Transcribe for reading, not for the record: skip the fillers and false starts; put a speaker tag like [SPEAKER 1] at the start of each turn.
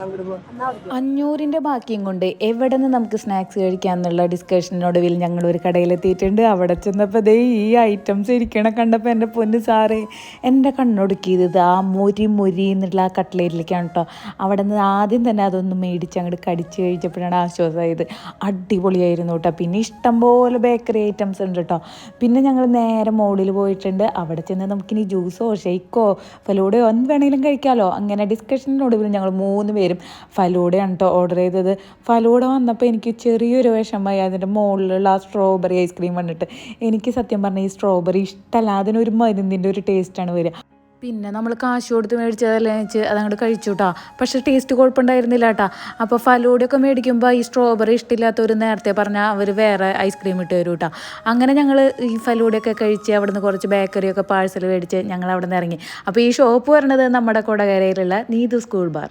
[SPEAKER 1] 500-ന്റെ ബാക്കിയും കൊണ്ട് എവിടെ നിന്ന് നമുക്ക് സ്നാക്സ് കഴിക്കാമെന്നുള്ള ഡിസ്കഷനൊടുവിൽ ഞങ്ങൾ ഒരു കടയിലെത്തിയിട്ടുണ്ട്. അവിടെ ചെന്നപ്പോൾ ദേ ഈ ഐറ്റംസ് ഇരിക്കണം കണ്ടപ്പോൾ എൻ്റെ പൊന്ന് സാറേ എൻ്റെ കണ്ണൊടുക്കിയത് ആ മൊരി എന്നുള്ള ആ കട്ട്ലേറ്റിലേക്കാണ് കേട്ടോ. അവിടെ നിന്ന് ആദ്യം തന്നെ അതൊന്ന് മേടിച്ച് അങ്ങോട്ട് കടിച്ച് കഴിച്ചപ്പോഴാണ് ആശ്വാസമായത്. അടിപൊളിയായിരുന്നു കേട്ടോ. പിന്നെ ഇഷ്ടംപോലെ ബേക്കറി ഐറ്റംസ് ഉണ്ട് കേട്ടോ. പിന്നെ ഞങ്ങൾ നേരെ മോളിൽ പോയിട്ടുണ്ട്. അവിടെ ചെന്ന് നമുക്കിനി ജ്യൂസോ ഷെയ്ക്കോ ഫലൂഡയോ എന്ത് വേണമെങ്കിലും കഴിക്കാമല്ലോ. അങ്ങനെ ഡിസ്കഷനൊടുവിൽ ഞങ്ങൾ 3 പേരും ഫലൂഡയാണ് കേട്ടോ ഓർഡർ ചെയ്തത്. ഫലൂഡ വന്നപ്പോൾ എനിക്ക് ചെറിയൊരു വിഷമമായി. അതിൻ്റെ മുകളിലുള്ള ആ സ്ട്രോബെറി ഐസ്ക്രീം വന്നിട്ട് എനിക്ക് സത്യം പറഞ്ഞാൽ ഈ സ്ട്രോബെറി ഇഷ്ടമല്ല. അതിനൊരു മരുന്നിൻ്റെ ഒരു ടേസ്റ്റാണ് വരിക. പിന്നെ നമ്മൾ കാശ് കൊടുത്ത് മേടിച്ചതല്ലേ വെച്ച് അതങ്ങോട്ട് കഴിച്ചു കേട്ടോ. പക്ഷേ ടേസ്റ്റ് കുഴപ്പമുണ്ടായിരുന്നില്ല കേട്ടോ. അപ്പോൾ ഫലൂഡയൊക്കെ മേടിക്കുമ്പോൾ ഈ സ്ട്രോബെറി ഇഷ്ടമില്ലാത്തവർ നേരത്തെ പറഞ്ഞാൽ അവർ വേറെ ഐസ്ക്രീം ഇട്ട് തരും കേട്ടോ. അങ്ങനെ ഞങ്ങൾ ഈ ഫലൂഡയൊക്കെ കഴിച്ച് അവിടെ നിന്ന് കുറച്ച് ബേക്കറിയൊക്കെ പാഴ്സൽ മേടിച്ച് ഞങ്ങൾ അവിടെ നിന്ന് ഇറങ്ങി. അപ്പോൾ ഈ ഷോപ്പ് വരുന്നത് നമ്മുടെ കൊടകരയിലുള്ള നീതു സ്കൂൾ ബാർ.